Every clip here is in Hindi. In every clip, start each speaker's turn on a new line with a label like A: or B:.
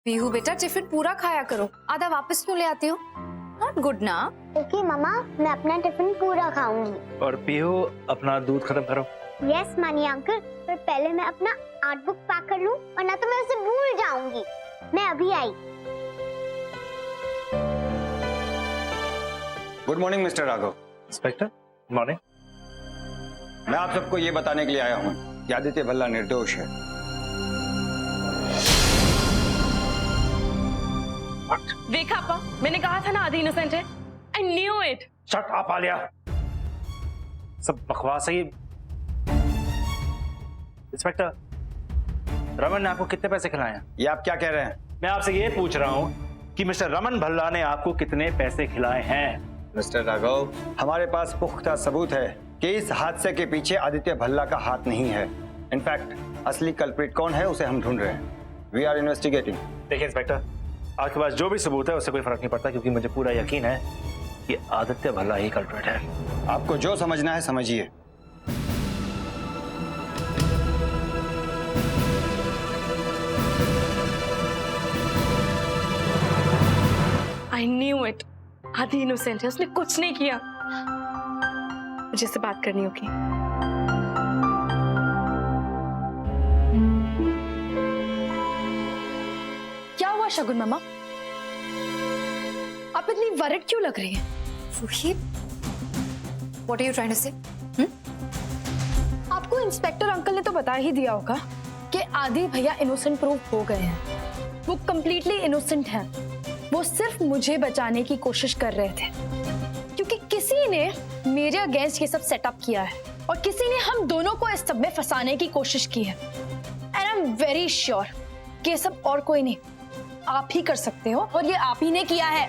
A: पीहू बेटा टिफिन पूरा खाया करो, आधा वापस क्यों ले आती हो? नॉट गुड ना।
B: ओके मम्मा, मैं अपना टिफिन पूरा खाऊंगी।
C: और पीहू अपना दूध खत्म करो।
B: यस मानी अंकल, पर पहले मैं अपना आर्ट बुक पैक कर लूं, वरना तो मैं उसे भूल जाऊंगी। मैं अभी आई।
D: Good morning mister Raghav.
C: Inspector morning.
D: मैं आप सबको ये बताने के लिए आया हूँ कि आदित्य भल्ला निर्दोष है।
E: देखा आपा, मैंने कहा था ना आदि इनोसेंट है। I knew it.
C: Shut up Alia, सब बकवास है ये। इंस्पेक्टर, रमन ने आपको कितने पैसे खिलाए हैं?
D: ये आप क्या कह रहे हैं?
C: मैं आपसे ये पूछ रहा हूँ कि मिस्टर रमन भल्ला ने आपको कितने पैसे खिलाए हैं?
D: मिस्टर राघव, हमारे पास पुख्ता सबूत है कि इस हादसे के पीछे आदित्य भल्ला का हाथ नहीं है। इनफैक्ट असली कल्प्रिट कौन है उसे हम ढूंढ रहे हैं। We are investigating.
C: देखिए इंस्पेक्टर, आपके पास जो भी सबूत है उससे कोई फर्क नहीं पड़ता, क्योंकि मुझे पूरा यकीन है कि आदित्य भल्ला ही कल्प्रिट है।
D: आपको जो समझना है समझिए।
E: I knew it. आदि इनोसेंट है, उसने कुछ नहीं किया। मुझे से बात करनी होगी।
A: क्या हुआ शगुन मामा? आप इतनी वरिड क्यों लग रही हैं? What are you trying to say?
F: आपको इंस्पेक्टर अंकल ने तो बता ही दिया होगा कि आदि भैया इनोसेंट प्रूव हो गए हैं। वो कंप्लीटली इनोसेंट हैं। वो सिर्फ मुझे बचाने की कोशिश कर रहे थे, क्योंकि किसी ने मेरे अगेंस्ट ये सब सेटअप किया है और किसी ने हम दोनों को इस सब में फंसाने की कोशिश की है। And I am very sure कि ये सब और कोई नहीं, आप ही कर सकते हो, और ये आप ही ने किया है।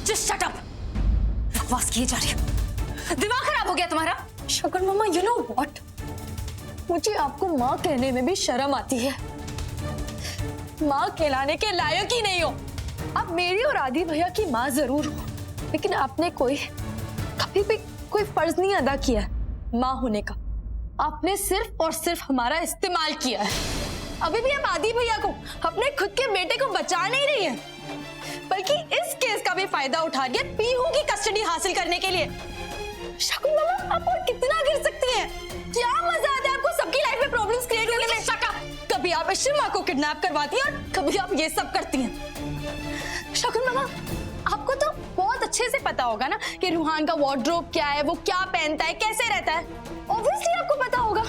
A: Just shut up! बकवास किए जा रही हो। दिमाग खराब हो गया तुम्हारा?
F: शगुन मामा, यू नो व्हाट, मुझे आपको माँ कहने में भी शर्म आती है। माँ कहलाने के लायक ही नहीं हो। आप मेरी और आदि भैया की माँ जरूर हो, लेकिन आपने कभी भी कोई फर्ज नहीं अदा किया है माँ होने का। आपने सिर्फ और सिर्फ हमारा इस्तेमाल किया है। अभी भी आप आदि भैया को, अपने खुद के बेटे को बचा नहीं रही है, बल्कि इस केस का भी फायदा उठा रही है पीहू की कस्टडी हासिल करने के लिए। शगुन मामा, आप और कितना गिर सकती हैं? क्या मजा आता है आपको सबकी लाइफ में प्रॉब्लम्स क्रिएट करने में? कभी आप इश्मा को किडनैप करवाती हैं और कभी आप ये सब करती हैं। शगुन मामा, आपको तो बहुत अच्छे से पता होगा ना कि रूहान का वार्डरोब क्या है, वो क्या पहनता है, कैसे रहता है। ऑब्वियसली आपको पता होगा,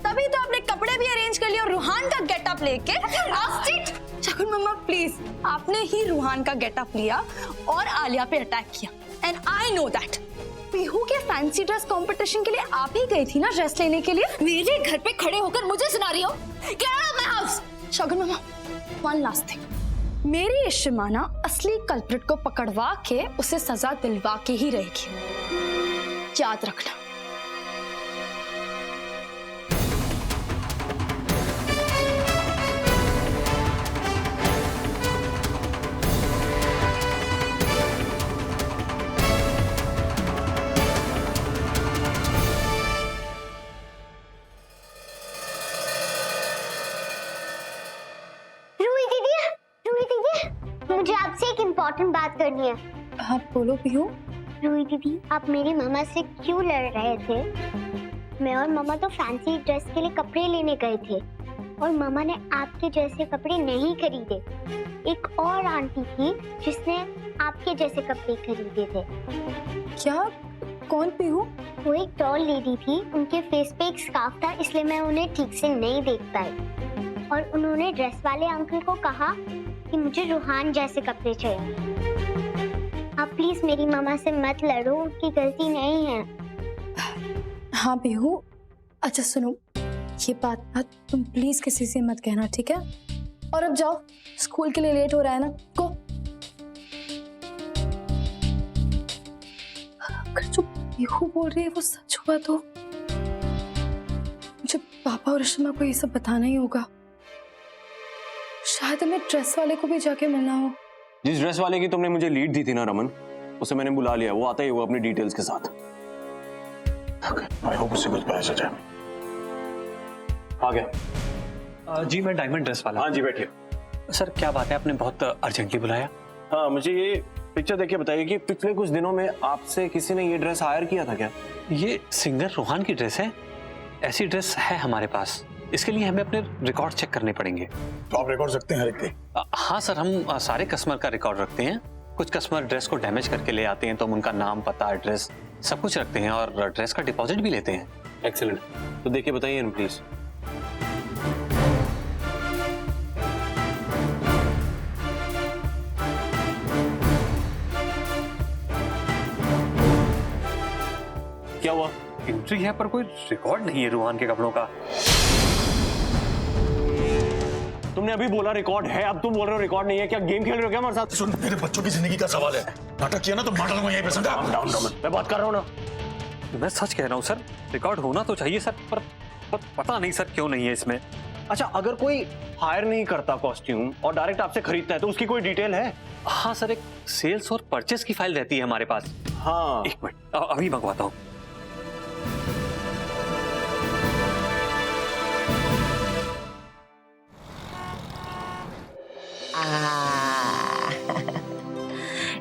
F: तभी तो आपने कपड़े भी अरेंज कर लिए और रूहान का गेटअप लेके शगुन मामा प्लीज, आपने ही रूहान का गेटअप लिया और आलिया पे अटैक किया। And I know that. Pihu के फैंसी ड्रेस कंपटीशन के लिए आप ही गई थी ना ड्रेस लेने के लिए?
A: मेरे घर पे खड़े होकर मुझे सुना रही हो? Get out of my house!
F: Shagun mama, one last thing, मेरी इश्मा ना असली कल्प्रिट को पकड़वा के उसे सजा दिलवा के ही रहेगी, याद रखना।
B: मुझे आपसे एक इम्पोर्टेंट बात करनी है।
F: हाँ बोलो पीहू।
B: रूही दीदी, आप मेरी मामा से क्यों लड़ रहे थे? मैं और मामा तो फैंसी ड्रेस के लिए कपड़े लेने गए थे और मामा ने आपके जैसे कपड़े नहीं खरीदे। एक और आंटी थी जिसने आपके जैसे कपड़े खरीदे थे।
F: क्या? कौन पीहू?
B: वो एक टॉल लेडी थी, उनके फेस पे एक स्कार्फ था, इसलिए मैं उन्हें ठीक से नहीं देख पाई। और उन्होंने ड्रेस वाले अंकल को कहा कि मुझे रूहान जैसे कपड़े चाहिए। आप प्लीज मेरी मामा से मत लड़ो, उनकी गलती नहीं है।
F: हाँ पीहू, अच्छा सुनो, ये बात ना तुम प्लीज किसी से मत कहना, ठीक है? और अब जाओ, स्कूल के लिए लेट हो रहा है ना, गो। अगर जो पीहू बोल रही है वो सच हुआ तो मुझे पापा और इश्मा को ये सब बताना ही होगा। शायद हमें ड्रेस वाले को भी जाके मिलना हो।
G: जिस ड्रेस वाले की तुमने मुझे लीड दी थी ना रमन, उसे मैंने बुला लिया, वो आता ही होगा अपनी डिटेल्स के साथ।
C: आई होप उसे कुछ पता चल जाए।
G: आ गया।
C: जी मैं डायमंड ड्रेस वाला।
G: हाँ जी बैठिए।
H: सर क्या बात है, आपने बहुत अर्जेंटली बुलाया?
G: हाँ, मुझे ये पिक्चर देख के बताइए कि पिछले कुछ दिनों में आपसे किसी ने ये ड्रेस हायर किया था क्या?
H: ये सिंगर रोहान की ड्रेस है। ऐसी ड्रेस है हमारे पास, इसके लिए हमें अपने रिकॉर्ड चेक करने पड़ेंगे।
I: तो आप रिकॉर्ड रखते हैं हर एक के?
H: हाँ सर, हम सारे कस्टमर का रिकॉर्ड रखते हैं। कुछ कस्टमर ड्रेस को डैमेज करके ले आते हैं तो हम उनका नाम, पता, एड्रेस सब कुछ रखते हैं और ड्रेस का डिपॉजिट भी लेते हैं।
G: एक्सीलेंट, तो देख के बताइए ना प्लीज।
H: क्या हुआ? एंट्री है पर कोई रिकॉर्ड नहीं है रोहान के कपड़ों का।
G: तुमने अभी बोला रिकॉर्ड है, अब तुम बोल रहे हो रिकॉर्ड नहीं है। क्या गेम खेल रहे हो क्या हमारे साथ?
I: सुन, मेरे बच्चों की जिंदगी का सवाल है। नाटक किया ना तो मार दूंगा यहीं पे, समझा?
G: मैं बात कर रहा हूँ ना।
H: मैं सच कह रहा हूँ सर, रिकॉर्ड होना तो चाहिए सर, पर पता नहीं सर क्यों नहीं है इसमें।
G: अच्छा, अगर कोई हायर नहीं करता कॉस्ट्यूम और डायरेक्ट आपसे खरीदता है तो उसकी कोई डिटेल है?
H: हाँ सर, एक सेल्स और परचेस की फाइल रहती है हमारे पास।
G: हाँ,
H: एक मिनट, अभी मंगवाता हूँ।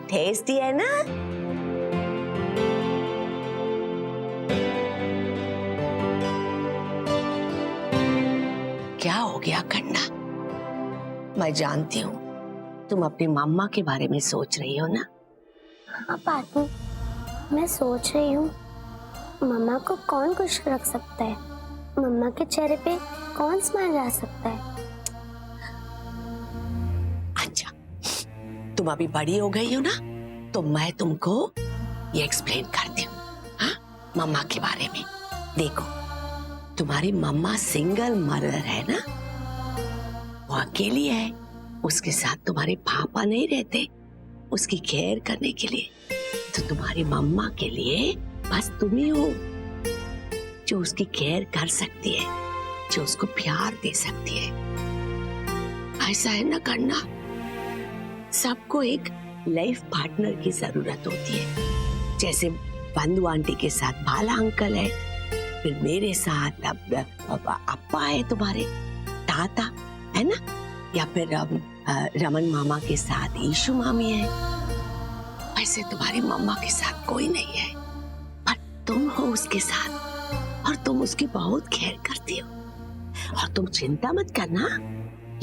J: टेस्टी है ना? क्या हो गया कन्ना? मैं जानती हूँ तुम अपनी मम्मा के बारे में सोच रही हो ना?
B: हाँ पापू, मैं सोच रही हूँ मम्मा को कौन खुश रख सकता है, मम्मा के चेहरे पे कौन स्माइल ला सकता है।
J: अच्छा, तुम अभी बड़ी हो गई हो ना, तो मैं तुमको ये एक्सप्लेन करती हूँ। हाँ, मम्मा के बारे में। देखो, तुम्हारी मम्मा सिंगल मदर है ना, वो अकेली है, उसके साथ तुम्हारे पापा नहीं रहते उसकी केयर करने के लिए। तो तुम्हारी मम्मा के लिए बस तुम ही हो जो उसकी केयर कर सकती है, जो उसको प्यार दे सकती है। ऐसा है ना करना? सबको एक लाइफ पार्टनर की जरूरत होती है। जैसे बंधु आंटी के साथ बाला अंकल है, फिर मेरे साथ अब अप्पा है, तुम्हारे ताता है ना, या फिर रमन मामा के साथ ईशु मामी है। वैसे तुम्हारी मम्मा के साथ कोई नहीं है, पर तुम हो उसके साथ और तुम उसकी बहुत केयर करती हो। और तुम चिंता मत करना,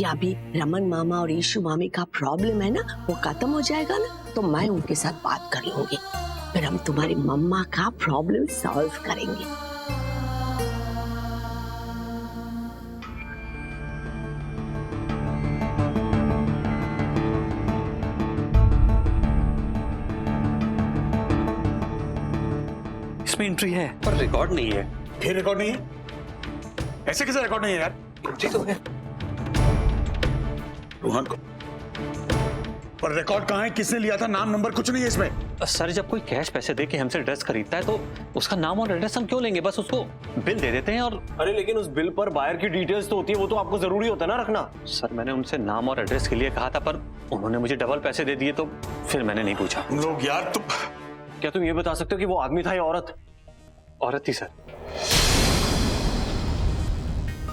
J: या भी रमन मामा और ईशु मामी का प्रॉब्लम है ना, वो खत्म हो जाएगा ना, तो मैं उनके साथ बात कर लूंगी, फिर हम तुम्हारी मम्मा का प्रॉब्लम सॉल्व करेंगे।
H: इसमें एंट्री है पर रिकॉर्ड नहीं है।
I: फिर रिकॉर्ड नहीं है? ऐसे कैसे रिकॉर्ड नहीं है यार?
H: एंट्री तो है।
I: रोहन को पर रिकॉर्ड कहाँ है? किसने लिया था? नाम नंबर कुछ नहीं है इसमें।
H: सर, जब कोई कैश पैसे दे के हमसे ड्रेस खरीदता है तो उसका नाम और एड्रेस हम क्यों लेंगे? बस उसको बिल दे देते हैं और।
G: अरे लेकिन उस बिल पर बायर की डिटेल्स तो होती है, वो तो आपको जरूरी होता है ना रखना।
H: सर, मैंने उनसे नाम और एड्रेस के लिए कहा था, पर उन्होंने मुझे डबल पैसे दे दिए, तो फिर मैंने नहीं पूछा।
I: तुम लोग यार, तुम
G: क्या तुम ये बता सकते हो कि वो आदमी था या औरत?
H: औरत थी सर।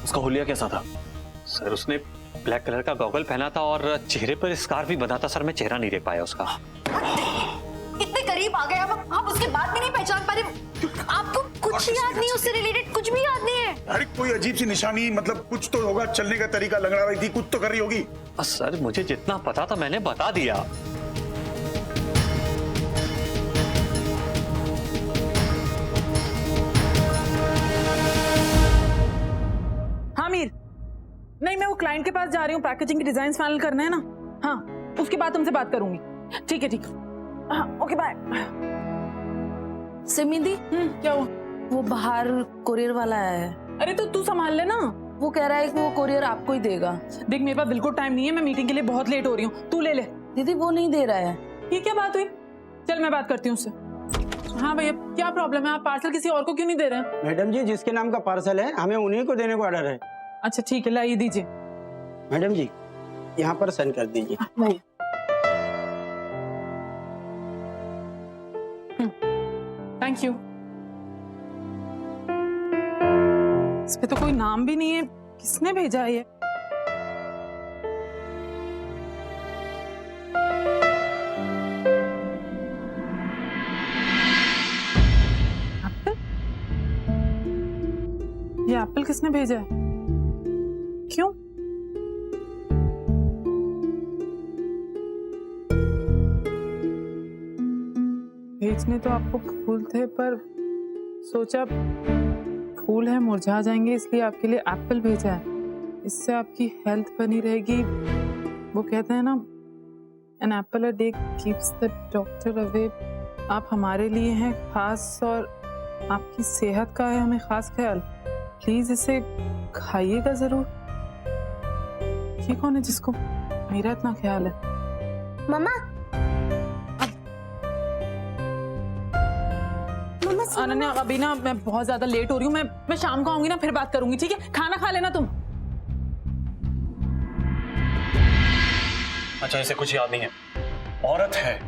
G: उसका हुलिया कैसा था?
H: सर, उसने ब्लैक कलर का गॉगल पहना था और चेहरे पर स्कार्फ भी बंधा था। सर, मैं चेहरा नहीं देख पाया उसका।
F: इतने करीब आ गए आप उसके बाद भी नहीं पहचान पा रहे? आपको कुछ याद नहीं, उससे रिलेटेड कुछ भी याद नहीं है?
I: अरे कोई अजीब सी निशानी, मतलब कुछ तो होगा, चलने का तरीका लग रहा थी, कुछ तो कर रही होगी।
H: सर, मुझे जितना पता था मैंने बता दिया।
K: हाँ मीर, नहीं मैं वो क्लाइंट के पास जा रही हूँ, पैकेजिंग के डिजाइन फाइनल करने हैं ना। हाँ, उसके बाद तुमसे बात करूंगी। ठीक है, ठीक है। हाँ, ओके बाय।
F: सिमिंदी,
K: क्या हुआ?
F: वो बाहर कोरियर वाला आया है।
K: अरे तो तू संभाल ले ना।
F: वो कह रहा है कि वो कोरियर आपको ही देगा।
K: देख, मेरे पास बिल्कुल टाइम नहीं है, मैं मीटिंग के लिए बहुत लेट हो रही हूँ, तू ले ले।
F: दीदी, वो नहीं दे रहा है।
K: ये क्या बात हुई? चल मैं बात करती हूँ उससे। हाँ भैया, क्या प्रॉब्लम है? आप पार्सल किसी और को क्यों नहीं दे रहे हैं?
L: मैडम जी, जिसके नाम का पार्सल है हमें उन्हीं को देने को ऑर्डर है।
K: अच्छा ठीक है, लाइए दीजिए।
L: मैडम जी, यहाँ पर साइन कर दीजिए।
K: Thank you. इस पे तो कोई नाम भी नहीं है, किसने भेजा है ये? ये एप्पल किसने भेजा है? क्यों? भेजने तो आपको फूल थे, पर सोचा फूल है मुरझा जाएंगे, इसलिए आपके लिए एप्पल भेजा है। इससे आपकी हेल्थ बनी रहेगी। वो कहते हैं ना, an apple a day keeps the doctor away. आप हमारे लिए हैं खास, और आपकी सेहत का है हमें खास ख्याल। प्लीज इसे खाइएगा जरूर। ये कौन है जिसको मेरा इतना ख्याल है?
B: मम्मा,
K: अनन्या, अभी ना मैं बहुत ज्यादा लेट हो रही हूँ। मैं शाम को आऊंगी ना, फिर बात करूंगी, ठीक है? खाना खा लेना तुम।
G: अच्छा, इसे कुछ याद नहीं है। औरत है,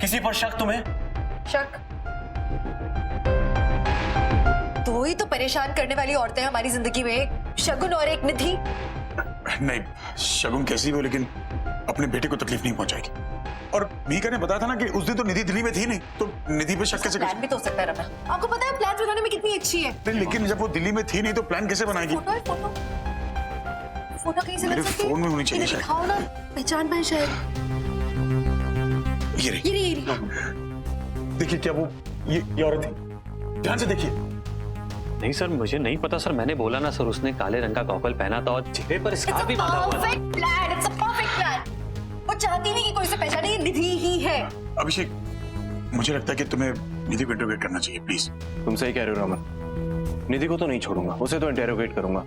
G: किसी पर शक तुम्हें?
F: शक? दो ही तो परेशान करने वाली औरतें हैं हमारी जिंदगी में, एक शगुन और एक निधि।
I: नहीं, शगुन कैसी भी हो, लेकिन अपने बेटे को तकलीफ नहीं पहुंचाएगी। और मीका ने बताया था ना कि उस दिन तो निधि दिल्ली में थी नहीं, तो निधि पे शक कैसे?
F: प्लान भी तो हो सकता है रमन। आपको पता है प्लान बनाने में कितनी अच्छी है।
I: नहीं, लेकिन जब वो दिल्ली में थी नहीं तो प्लान कैसे बनाएगी?
F: फोटो है, फोटो कहीं से
I: मेरे
F: लग सकती है?
I: फोन में होनी चाहिए शायद।
F: दिखाओ ना, पहचान पाए शायद।
I: ये रही।
F: ये रही।
I: देखिए, क्या वो ये औरत थी? ध्यान से देखिए।
H: नहीं सर, मुझे नहीं पता सर। मैंने बोला ना सर, उसने काले रंग का गॉगल पहना था और चेहरे पर स्कार्फ भी बांधा हुआ था।
F: Perfect plan, it's a perfect plan. वो चाहती नहीं कि कोई उसे पहचाने, ये निधि ही है।
I: अभिषेक, मुझे लगता है कि तुम्हें निधि को इंटरोगेट करना चाहिए, प्लीज।
G: तुम सही कह रहे हो रमन, निधि को तो नहीं छोड़ूंगा, उसे तो इंटेरोगेट करूंगा।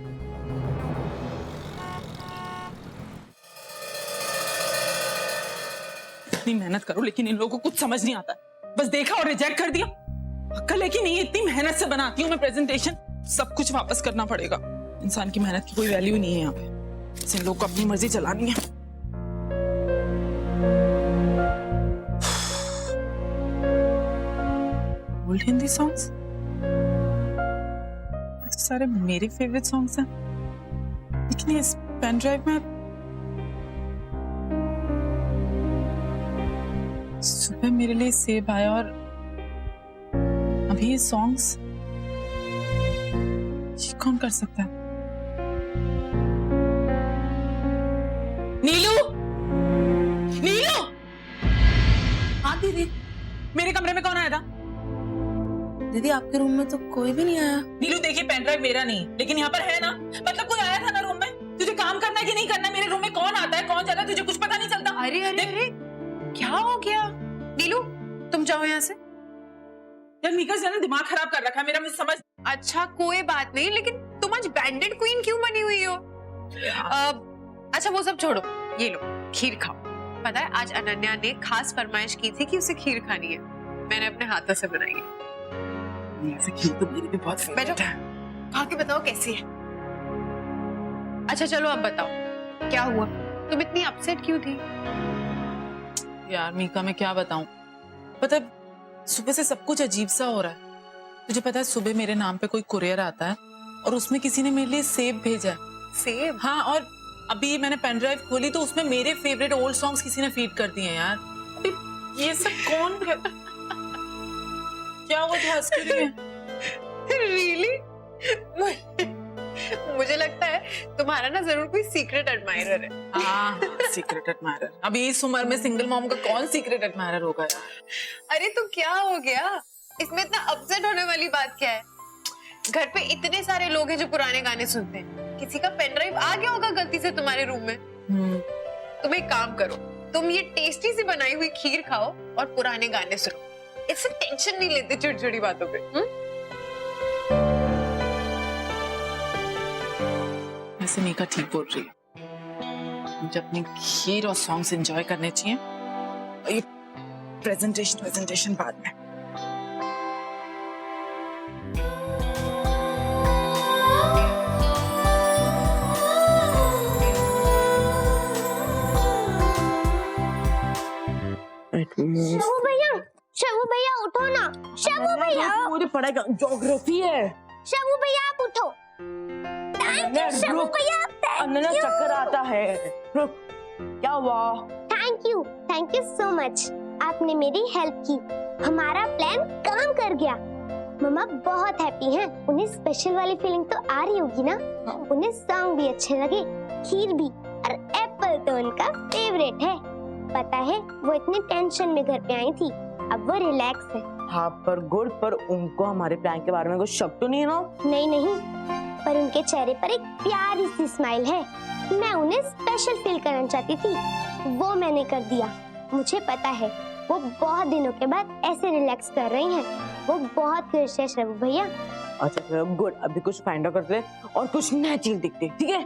K: इतनी मेहनत करो लेकिन इन लोगों को कुछ समझ नहीं आता। बस देखा और रिजेक्ट कर दिया। अक्ल है कि नहीं? इतनी मेहनत से बनाती हूँ मैं प्रेजेंटेशन, सब कुछ वापस करना पड़ेगा। इंसान की मेहनत की कोई वैल्यू नहीं है यहाँ पे। बस इन लोगों को अपनी मर्जी चलानी है। ओल्ड हिंदी सॉन्ग्स तो सारे मेरे फेवरेट सॉन्ग्स हैं, लेकिन इस पेन ड्राइव में सुबह मेरे लिए सेब आया और अभी ये सॉन्ग्स। ये कौन कर सकता है? नीलू, नीलू! हाँ दीदी। मेरे कमरे में कौन आया था?
F: दीदी आपके रूम में तो कोई भी नहीं आया।
K: नीलू देखिए, पेन ड्राइव मेरा नहीं, लेकिन यहाँ पर है ना, मतलब कोई आया था ना रूम में। तुझे काम करना है कि नहीं करना? मेरे रूम में कौन आता है कौन जाता है तुझे कुछ पता नहीं चलता।
F: अरे अरे अरे, क्या हो गया? नीलू तुम जाओ यहाँ से।
K: यार मीका ने दिमाग खराब कर रखा है मेरा, मुझे समझ।
F: अच्छा कोई बात नहीं, लेकिन तुम आज बैंडेड क्वीन क्यों बनी हुई हो? अच्छा वो सब छोड़ो, ये लो खीर खाओ। पता है आज अनन्या ने खास फरमाइश की थी कि उसे खीर खानी है, मैंने अपने हाथों से बनाई है।
K: ऐसे खीर तो मेरी भी बहुत फेवरेट है।
F: खा के बताओ कैसी है। अच्छा चलो अब बताओ क्या हुआ, तुम इतनी अपसेट क्यों थी?
K: यार मीका मैं क्या बताऊं, पता है सुबह से सब कुछ अजीब सा हो रहा है। तुझे पता है सुबह मेरे नाम पे कोई कुरियर आता है और उसमें किसी ने मेरे लिए सेब भेजा है।
F: सेब?
K: हाँ, और अभी मैंने पेन ड्राइव खोली तो उसमें मेरे फेवरेट ओल्ड सॉन्ग्स किसी ने फीड कर दिए हैं। यार अभी ये सब कौन क्या हुआ था? हंस क्यों रही है?
F: Really? मुझे लगता है तुम्हारा ना जरूर कोई सीक्रेट एडमायरर है।
K: हाँ, सीक्रेट एडमायरर। अभी इस उम्र में सिंगल मॉम का कौन सीक्रेट एडमायरर होगा यार?
F: अरे तो क्या हो गया, इसमें इतना अपसेट होने वाली बात क्या है? घर पे इतने सारे लोग हैं जो पुराने गाने सुनते हैं, किसी का पेन ड्राइव आ गया होगा गलती से तुम्हारे रूम में। तुम एक काम करो, तुम ये टेस्टी सी बनाई हुई खीर खाओ और पुराने गाने सुनो, इससे टेंशन नहीं लेते छोटी-छोटी बातों पे।
K: वैसे मीका ठीक बोल रही है, मुझे अपनी खीर और सॉन्ग्स एंजॉय करने चाहिए, और ये प्रेजेंटेशन बाद में।
B: शबू भैया उठो ना। शबू भैया,
L: पूरी पढ़ाई का ज्योग्राफी है।
B: शबू भैया आप उठो। शबू भैया
L: अनन्या चक्कर आता है। रुक, क्या हुआ?
B: Thank you so much. आपने मेरी हेल्प की, हमारा प्लान काम कर गया। मम्मा बहुत हैप्पी हैं। उन्हें स्पेशल वाली फीलिंग तो आ रही होगी ना? उन्हें सॉन्ग भी अच्छे लगे, खीर भी, और एप्पल तो उनका फेवरेट है। पता है वो इतनी टेंशन में घर पे आई थी, अब वो रिलैक्स है।
M: हाँ पर गुड, पर उनको हमारे प्लान के बारे में कुछ शक तो नहीं है ना?
B: नहीं नहीं, पर उनके चेहरे पर एक प्यारी सी स्माइल है। मैं उन्हें स्पेशल फील करना चाहती थी, वो मैंने कर दिया। मुझे पता है वो बहुत दिनों के बाद ऐसे रिलैक्स कर रही हैं। वो बहुत खुश है शबू भैया।
M: अच्छा चलो गुड, अभी कुछ फाइंड आउट करते हैं और कुछ नया चीज देखते हैं, ठीक है?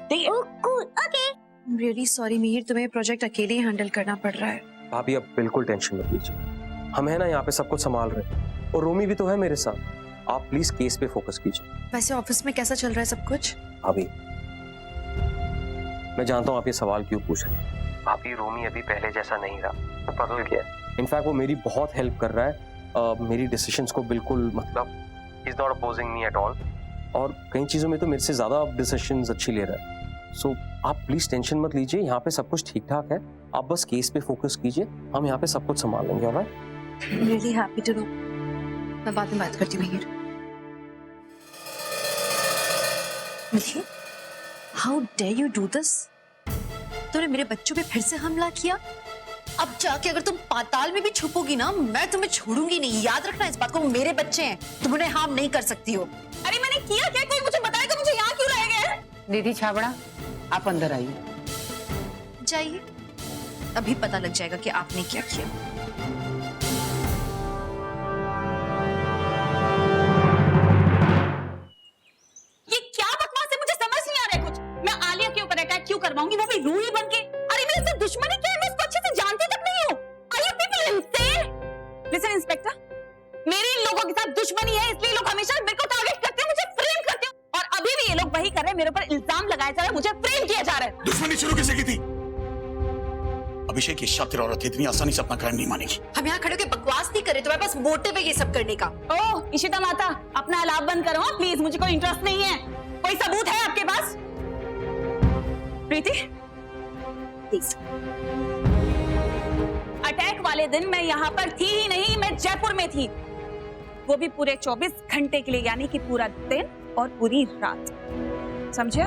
M: ठीक है।
B: ओके।
F: रियली सॉरी मिहिर, तुम्हें प्रोजेक्ट अकेले ही हैंडल करना पड़ रहा है।
G: भाभी अब बिल्कुल टेंशन मत लीजिए, हम है ना यहाँ पे सब कुछ संभाल रहे हैं और रोमी भी तो है मेरे साथ। आप प्लीज केस पे फोकस कीजिए।
F: वैसे ऑफिस में कैसा चल रहा है सब कुछ?
G: भाभी मैं जानता हूँ आप ये सवाल क्यों पूछ रहे हैं। भाभी रोमी अभी पहले जैसा नहीं रहा, वो बदल गया है। इनफैक्ट वो मेरी बहुत हेल्प कर रहा है, मेरी डिसीजंस को बिल्कुल, मतलब he is not opposing me at all, और कई चीज़ों में तो मेरे से ज़्यादा डिसीजंस अच्छी ले रहा है। सो आप प्लीज टेंशन मत लीजिए, यहाँ पे सब कुछ ठीक ठाक है। आप बस केस पे फोकस कीजिए, हम यहाँ पे सब कुछ संभाल लेंगे। Alright?
F: Really happy to know. मैं बाद में बात करती हूँ Mihir. Mihir, how dare you do this? तूने मेरे बच्चों पे फिर से हमला किया। अब जाके अगर तुम पाताल में भी छुपोगी ना, मैं तुम्हें छोड़ूंगी नहीं। याद रखना इस बात को, वो मेरे बच्चे हैं, तुम उन्हें हार्म नहीं कर सकती हो।
A: अरे मैंने किया क्या? कोई मुझे बताएगा मुझे यहाँ क्यों लाया गया है?
N: दीदी छाबड़ा, आप अंदर आइए।
F: जाइए, अभी पता लग जाएगा कि आपने क्या किया।
A: ये क्या बकवास है? मुझे समझ नहीं आ रहा है कुछ। मैं आलिया के ऊपर अटैक क्यों करवाऊंगी, वो भी रूही बन के? अरे मेरे से दुश्मनी क्या है? मैं इसको अच्छे से जानती तक नहीं हूँ। Are you people insane? Listen inspector, मेरी इन लोगों के साथ दुश्मनी है, इसलिए लोग हमेशा मेरे को टारगेट करते हैं, मुझे फ्रेम करते हैं, और अभी भी ये लोग वही कर रहे हैं। मेरे ऊपर इल्जाम लगाया जा रहा है, मुझे फ्रेम किया जा रहा है।
I: दुश्मनी शुरू कैसे की थी? अभिषेक ये शातिर औरत है, इतनी आसानी से अपना क्राइम नहीं मानेगी।
F: हम यहाँ खड़े होकर बकवास नहीं कर रहे, तुम्हारे पास मोटिव है ये सब करने का।
A: ओह इशिता माता, अपना अलाप बंद करो प्लीज, मुझे कोई इंटरेस्ट नहीं है। कोई सबूत है आपके पास? प्रीति प्लीज। अटैक वाले दिन मैं यहाँ पर थी ही नहीं, मैं जयपुर में थी, वो भी पूरे 24 घंटे के लिए, यानी कि पूरा दिन और पूरी रात, समझा?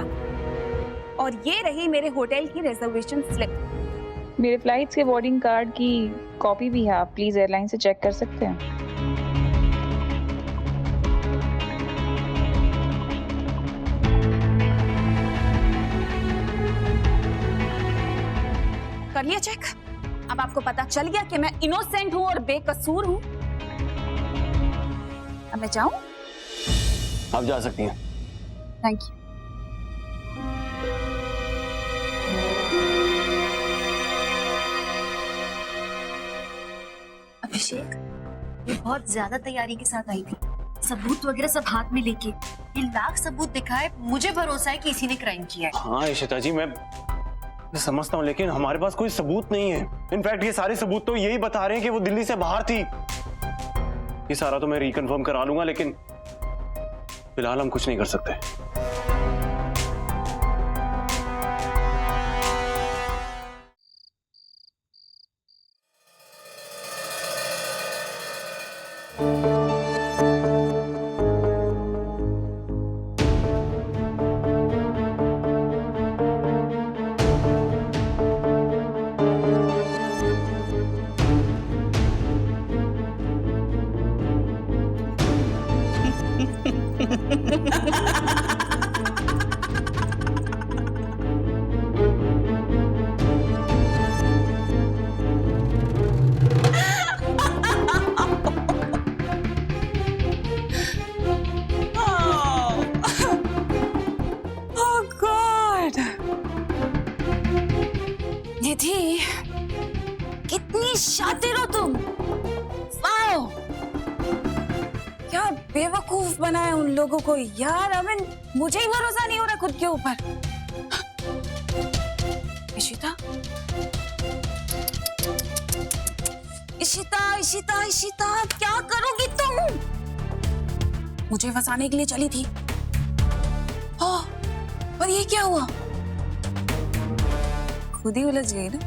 A: और ये रही मेरे होटल की रिजर्वेशन स्लिप।
O: मेरे फ्लाइट्स के बोर्डिंग कार्ड की कॉपी भी है, आप प्लीज एयरलाइन से चेक कर सकते हैं।
A: कर लिया चेक? अब आपको पता चल गया कि मैं इनोसेंट हूं और बेकसूर हूं। अब मैं जाऊं?
G: आप जा सकती हैं।
A: Thank you.
F: अभिषेक, ये बहुत ज्यादा तैयारी के साथ आई थी, सबूत वगैरह सब हाथ में लेके। ये लाख सबूत दिखाए, मुझे भरोसा है कि इसी ने क्राइम किया है।
G: हाँ इशिता जी, मैं समझता हूँ, लेकिन हमारे पास कोई सबूत नहीं है। इनफैक्ट ये सारे सबूत तो यही बता रहे हैं कि वो दिल्ली से बाहर थी। ये सारा तो मैं रिकन्फर्म करा लूंगा, लेकिन फिलहाल हम कुछ नहीं कर सकते।
A: निधि, कितनी शातिर हो तुम। वाओ, क्या बेवकूफ बनाया उन लोगों को यार। आई मीन मुझे ही भरोसा नहीं हो रहा खुद के ऊपर। इशिता, इशिता, इशिता, इशिता, क्या करोगी तुम? मुझे फंसाने के लिए चली थी। ओह, पर ये क्या हुआ? खुद ही उलझ गई ना।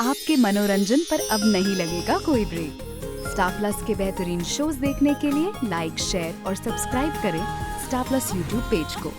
P: आपके मनोरंजन पर अब नहीं लगेगा कोई ब्रेक। स्टार प्लस के बेहतरीन शोज देखने के लिए लाइक, शेयर और सब्सक्राइब करें स्टार प्लस यूट्यूब पेज को।